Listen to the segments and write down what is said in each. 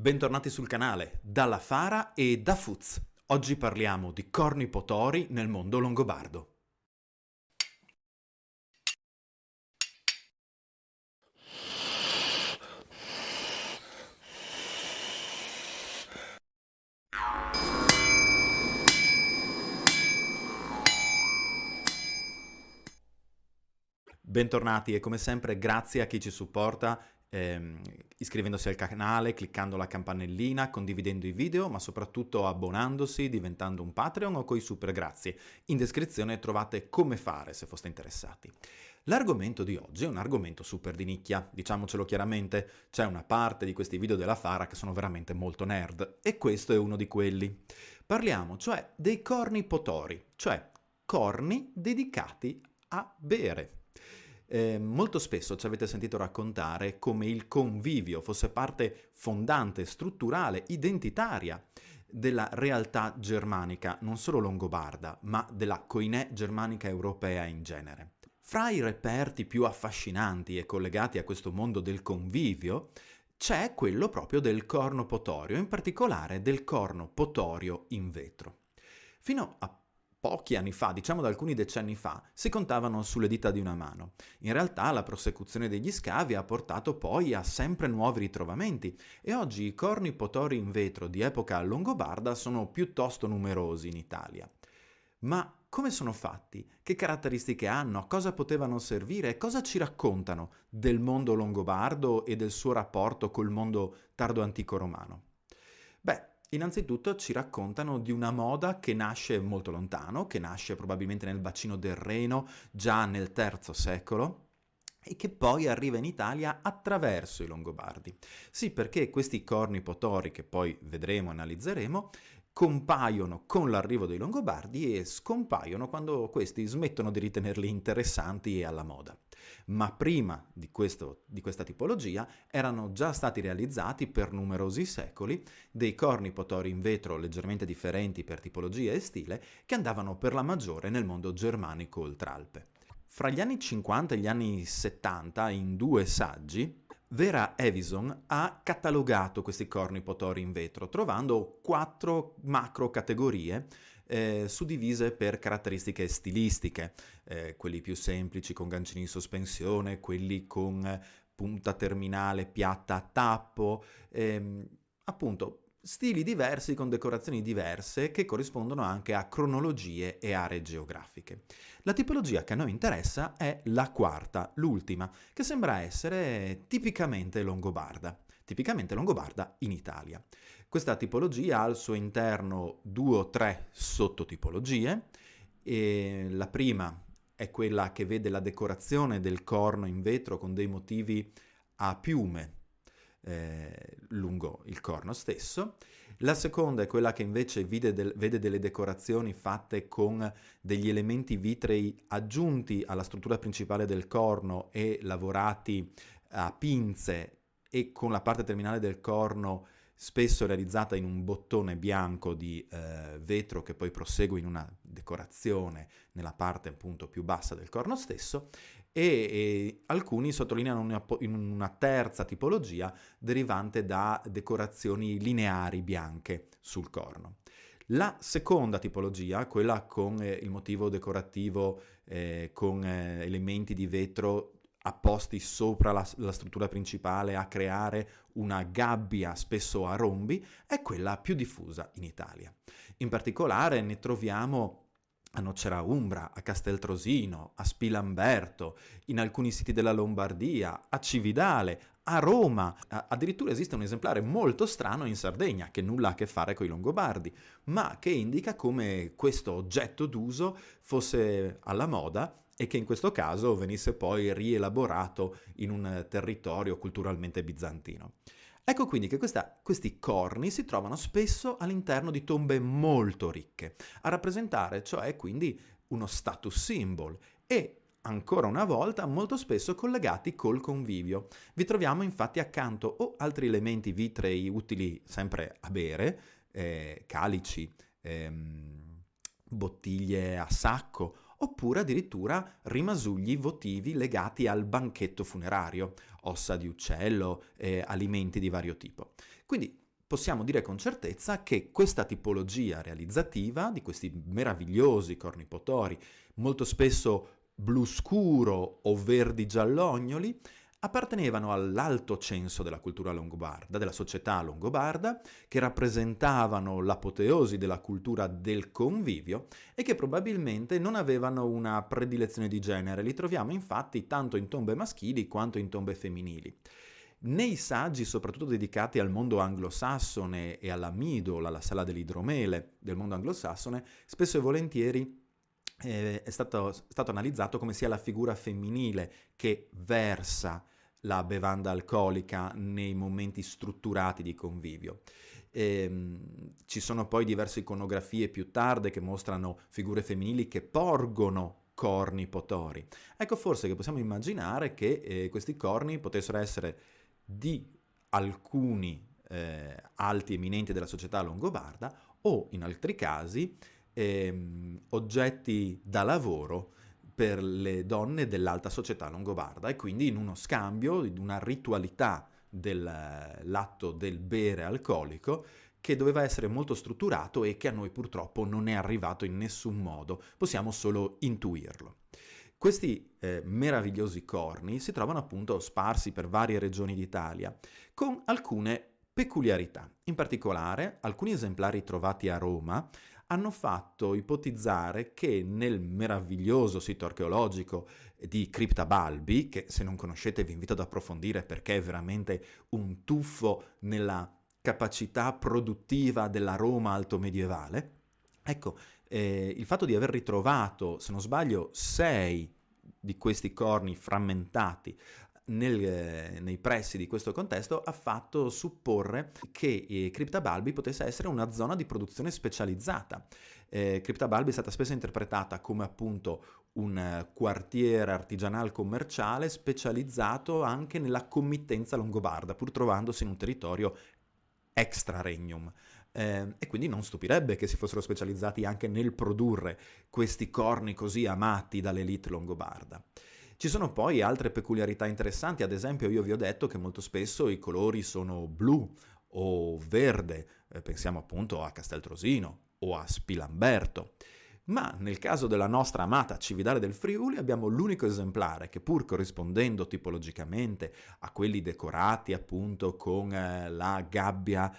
Bentornati sul canale, dalla Fara e da Fuz. Oggi parliamo di corni potori nel mondo longobardo. Bentornati e come sempre grazie a chi ci supporta iscrivendosi al canale, cliccando la campanellina, condividendo i video, ma soprattutto abbonandosi, diventando un Patreon o coi super grazie. In descrizione trovate come fare se foste interessati. L'argomento di oggi è un argomento super di nicchia, diciamocelo chiaramente, c'è una parte di questi video della Fara che sono veramente molto nerd e questo è uno di quelli. Parliamo cioè dei corni potori, cioè corni dedicati a bere. Molto spesso ci avete sentito raccontare come il convivio fosse parte fondante, strutturale, identitaria della realtà germanica, non solo longobarda, ma della coinè germanica europea in genere. Fra i reperti più affascinanti e collegati a questo mondo del convivio c'è quello proprio del corno potorio, in particolare del corno potorio in vetro. Fino a pochi anni fa, diciamo da alcuni decenni fa, si contavano sulle dita di una mano. In realtà la prosecuzione degli scavi ha portato poi a sempre nuovi ritrovamenti e oggi i corni potori in vetro di epoca longobarda sono piuttosto numerosi in Italia. Ma come sono fatti? Che caratteristiche hanno? A cosa potevano servire? E cosa ci raccontano del mondo longobardo e del suo rapporto col mondo tardo antico romano? Beh, innanzitutto ci raccontano di una moda che nasce molto lontano, che nasce probabilmente nel bacino del Reno, già nel III secolo, e che poi arriva in Italia attraverso i Longobardi. Sì, perché questi corni potori, che poi vedremo e analizzeremo, compaiono con l'arrivo dei Longobardi e scompaiono quando questi smettono di ritenerli interessanti e alla moda. Ma prima di questa tipologia erano già stati realizzati per numerosi secoli dei corni potori in vetro leggermente differenti per tipologia e stile che andavano per la maggiore nel mondo germanico oltralpe. Fra gli anni 50 e gli anni 70, in due saggi, Vera Evison ha catalogato questi corni potori in vetro, trovando 4 macro categorie suddivise per caratteristiche stilistiche, quelli più semplici con gancini in sospensione, quelli con punta terminale piatta a tappo, appunto stili diversi con decorazioni diverse che corrispondono anche a cronologie e aree geografiche. La tipologia che a noi interessa è la quarta, l'ultima, che sembra essere tipicamente longobarda in Italia. Questa tipologia ha al suo interno 2 o 3 sottotipologie e la prima è quella che vede la decorazione del corno in vetro con dei motivi a piume lungo il corno stesso. La seconda è quella che invece vede delle decorazioni fatte con degli elementi vitrei aggiunti alla struttura principale del corno e lavorati a pinze e con la parte terminale del corno spesso realizzata in un bottone bianco di vetro che poi prosegue in una decorazione nella parte appunto più bassa del corno stesso e alcuni sottolineano una terza tipologia derivante da decorazioni lineari bianche sul corno. La seconda tipologia, quella con il motivo decorativo con elementi di vetro apposti sopra la struttura principale a creare una gabbia spesso a rombi, è quella più diffusa in Italia. In particolare ne troviamo a Nocera Umbra, a Casteltrosino, a Spilamberto, in alcuni siti della Lombardia, a Cividale, a Roma. Addirittura esiste un esemplare molto strano in Sardegna, che nulla ha a che fare con i Longobardi, ma che indica come questo oggetto d'uso fosse alla moda e che in questo caso venisse poi rielaborato in un territorio culturalmente bizantino. Ecco quindi che questi corni si trovano spesso all'interno di tombe molto ricche, a rappresentare cioè quindi uno status symbol e ancora una volta molto spesso collegati col convivio. Vi troviamo infatti accanto o altri elementi vitrei utili sempre a bere, calici, bottiglie a sacco, oppure addirittura rimasugli votivi legati al banchetto funerario, ossa di uccello, alimenti di vario tipo. Quindi possiamo dire con certezza che questa tipologia realizzativa di questi meravigliosi corni potori, molto spesso blu scuro o verdi giallognoli, appartenevano all'alto censo della cultura longobarda, della società longobarda, che rappresentavano l'apoteosi della cultura del convivio e che probabilmente non avevano una predilezione di genere. Li troviamo infatti tanto in tombe maschili quanto in tombe femminili. Nei saggi, soprattutto dedicati al mondo anglosassone e alla Midol, alla sala dell'idromele del mondo anglosassone, spesso e volentieri è stato analizzato come sia la figura femminile che versa la bevanda alcolica nei momenti strutturati di convivio. Ci sono poi diverse iconografie più tarde che mostrano figure femminili che porgono corni potori. Ecco forse che possiamo immaginare che questi corni potessero essere di alcuni alti eminenti della società longobarda o in altri casi oggetti da lavoro per le donne dell'alta società longobarda e quindi in uno scambio, in una ritualità dell'atto del bere alcolico che doveva essere molto strutturato e che a noi purtroppo non è arrivato in nessun modo, possiamo solo intuirlo. Questi meravigliosi corni si trovano appunto sparsi per varie regioni d'Italia, con alcune peculiarità. In particolare, alcuni esemplari trovati a Roma hanno fatto ipotizzare che nel meraviglioso sito archeologico di Cripta Balbi, che se non conoscete vi invito ad approfondire perché è veramente un tuffo nella capacità produttiva della Roma altomedievale, ecco, il fatto di aver ritrovato, se non sbaglio, 6 di questi corni frammentati nei pressi di questo contesto ha fatto supporre che Cripta Balbi potesse essere una zona di produzione specializzata. Cripta Balbi è stata spesso interpretata come appunto un quartiere artigianal commerciale specializzato anche nella committenza longobarda, pur trovandosi in un territorio extra regnum. E quindi non stupirebbe che si fossero specializzati anche nel produrre questi corni così amati dall'elite longobarda. Ci sono poi altre peculiarità interessanti, ad esempio io vi ho detto che molto spesso i colori sono blu o verde, pensiamo appunto a Casteltrosino o a Spilamberto. Ma nel caso della nostra amata Cividale del Friuli abbiamo l'unico esemplare che, pur corrispondendo tipologicamente a quelli decorati appunto con la gabbia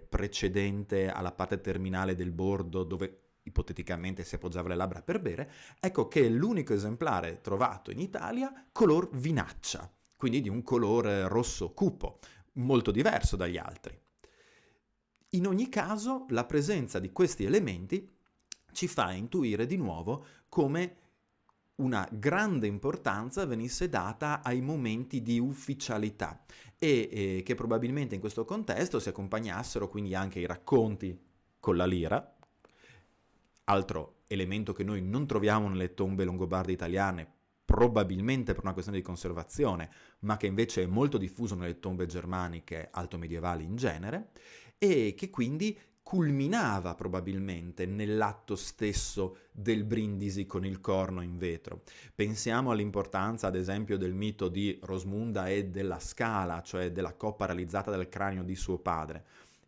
precedente alla parte terminale del bordo dove ipoteticamente si appoggiava le labbra per bere, ecco che è l'unico esemplare trovato in Italia color vinaccia, quindi di un colore rosso cupo, molto diverso dagli altri. In ogni caso, la presenza di questi elementi ci fa intuire di nuovo come una grande importanza venisse data ai momenti di ufficialità e che probabilmente in questo contesto si accompagnassero quindi anche i racconti con la lira, altro elemento che noi non troviamo nelle tombe longobarde italiane, probabilmente per una questione di conservazione, ma che invece è molto diffuso nelle tombe germaniche altomedievali in genere, e che quindi culminava probabilmente nell'atto stesso del brindisi con il corno in vetro. Pensiamo all'importanza, ad esempio, del mito di Rosmunda e della scala, cioè della coppa realizzata dal cranio di suo padre.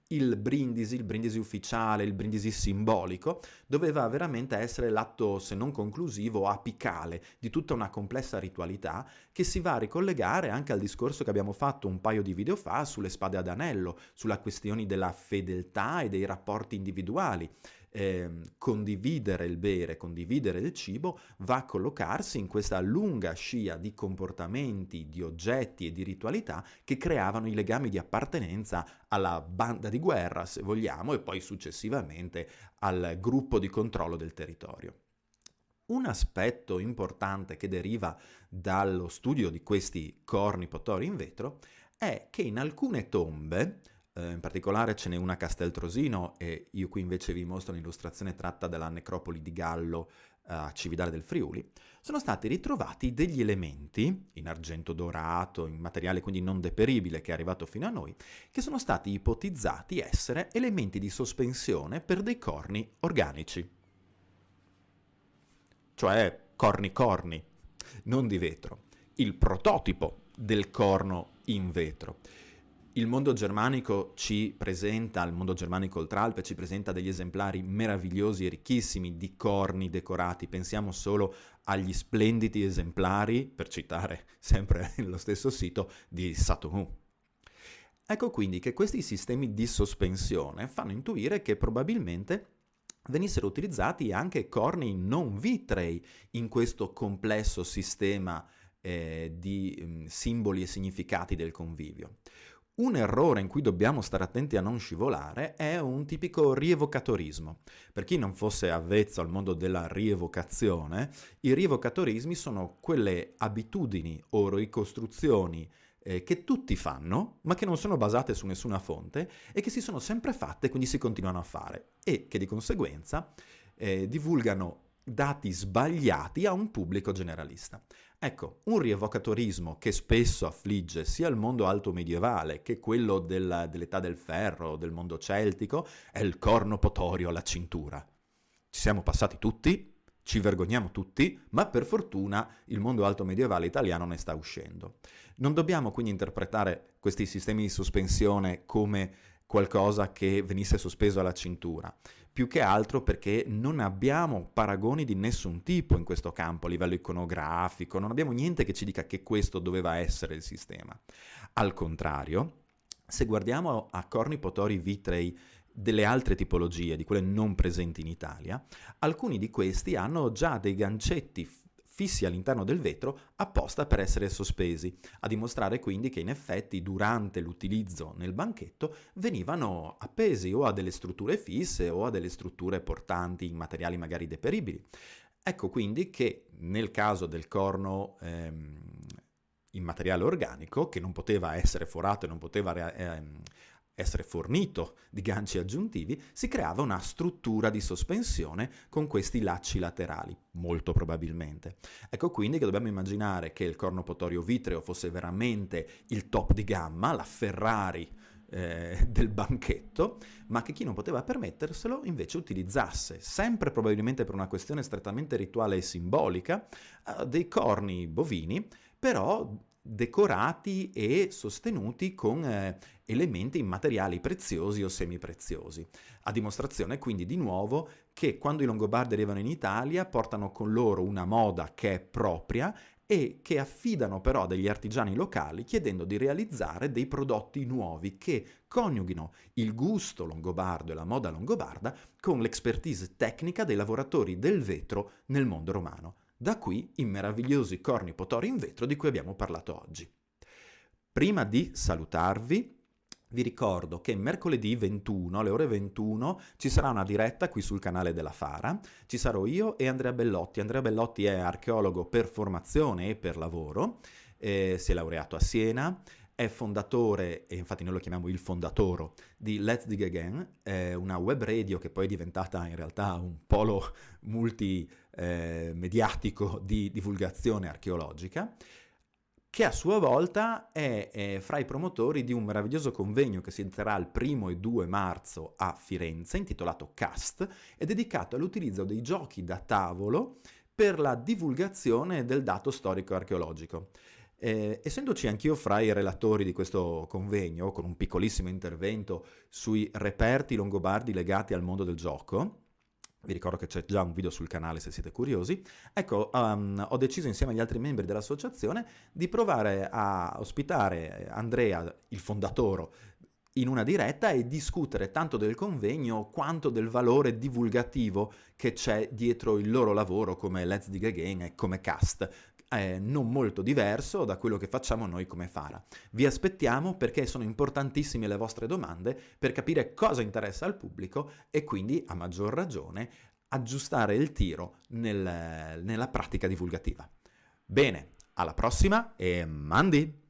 Il brindisi ufficiale, il brindisi simbolico, doveva veramente essere l'atto, se non conclusivo, apicale di tutta una complessa ritualità che si va a ricollegare anche al discorso che abbiamo fatto un paio di video fa sulle spade ad anello, sulla questione della fedeltà e dei rapporti individuali. Condividere il bere, condividere il cibo, va a collocarsi in questa lunga scia di comportamenti, di oggetti e di ritualità che creavano i legami di appartenenza alla banda di guerra, se vogliamo, e poi successivamente al gruppo di controllo del territorio. Un aspetto importante che deriva dallo studio di questi corni potori in vetro è che in alcune tombe, in particolare ce n'è una a Casteltrosino e io qui invece vi mostro un'illustrazione tratta dalla necropoli di Gallo a Cividale del Friuli, sono stati ritrovati degli elementi in argento dorato, in materiale quindi non deperibile che è arrivato fino a noi, che sono stati ipotizzati essere elementi di sospensione per dei corni organici, cioè corni, non di vetro, il prototipo del corno in vetro. Il mondo germanico il mondo germanico oltralpe ci presenta degli esemplari meravigliosi e ricchissimi di corni decorati. Pensiamo solo agli splendidi esemplari, per citare sempre lo stesso sito, di Satomu. Ecco quindi che questi sistemi di sospensione fanno intuire che probabilmente venissero utilizzati anche corni non vitrei in questo complesso sistema di simboli e significati del convivio. Un errore in cui dobbiamo stare attenti a non scivolare è un tipico rievocatorismo. Per chi non fosse avvezzo al mondo della rievocazione, i rievocatorismi sono quelle abitudini o ricostruzioni che tutti fanno, ma che non sono basate su nessuna fonte e che si sono sempre fatte, quindi si continuano a fare, e che di conseguenza divulgano dati sbagliati a un pubblico generalista. Ecco, un rievocatorismo che spesso affligge sia il mondo alto medievale che quello dell'età del ferro, del mondo celtico, è il corno potorio alla cintura. Ci siamo passati tutti, ci vergogniamo tutti, ma per fortuna il mondo alto medievale italiano ne sta uscendo. Non dobbiamo quindi interpretare questi sistemi di sospensione come qualcosa che venisse sospeso alla cintura, più che altro perché non abbiamo paragoni di nessun tipo in questo campo a livello iconografico, non abbiamo niente che ci dica che questo doveva essere il sistema. Al contrario, se guardiamo a corni potori vitrei delle altre tipologie, di quelle non presenti in Italia, alcuni di questi hanno già dei gancetti fissi all'interno del vetro apposta per essere sospesi, a dimostrare quindi che in effetti durante l'utilizzo nel banchetto venivano appesi o a delle strutture fisse o a delle strutture portanti in materiali magari deperibili. Ecco quindi che nel caso del corno in materiale organico, che non poteva essere forato e non poteva essere fornito di ganci aggiuntivi, si creava una struttura di sospensione con questi lacci laterali, molto probabilmente. Ecco quindi che dobbiamo immaginare che il corno potorio vitreo fosse veramente il top di gamma, la Ferrari del banchetto, ma che chi non poteva permetterselo invece utilizzasse, sempre probabilmente per una questione strettamente rituale e simbolica, dei corni bovini, però decorati e sostenuti con elementi in materiali preziosi o semipreziosi. A dimostrazione quindi di nuovo che quando i Longobardi arrivano in Italia portano con loro una moda che è propria e che affidano però a degli artigiani locali chiedendo di realizzare dei prodotti nuovi che coniughino il gusto longobardo e la moda longobarda con l'expertise tecnica dei lavoratori del vetro nel mondo romano. Da qui i meravigliosi corni potori in vetro di cui abbiamo parlato oggi. Prima di salutarvi, vi ricordo che mercoledì 21, alle ore 21, ci sarà una diretta qui sul canale della Fara. Ci sarò io e Andrea Bellotti. Andrea Bellotti è archeologo per formazione e per lavoro, si è laureato a Siena, è fondatore, e infatti noi lo chiamiamo il fondatore, di Let's Dig Again, una web radio che poi è diventata in realtà un polo multimediatico di divulgazione archeologica, che a sua volta è fra i promotori di un meraviglioso convegno che si terrà il 1 e 2 marzo a Firenze, intitolato CAST, è dedicato all'utilizzo dei giochi da tavolo per la divulgazione del dato storico-archeologico. Essendoci anch'io fra i relatori di questo convegno, con un piccolissimo intervento sui reperti longobardi legati al mondo del gioco, vi ricordo che c'è già un video sul canale se siete curiosi, ecco, ho deciso insieme agli altri membri dell'associazione di provare a ospitare Andrea, il fondatore, in una diretta e discutere tanto del convegno quanto del valore divulgativo che c'è dietro il loro lavoro come Let's Dig Again e come Cast, non molto diverso da quello che facciamo noi come Fara. Vi aspettiamo perché sono importantissime le vostre domande per capire cosa interessa al pubblico e quindi, a maggior ragione, aggiustare il tiro nella pratica divulgativa. Bene, alla prossima e mandi!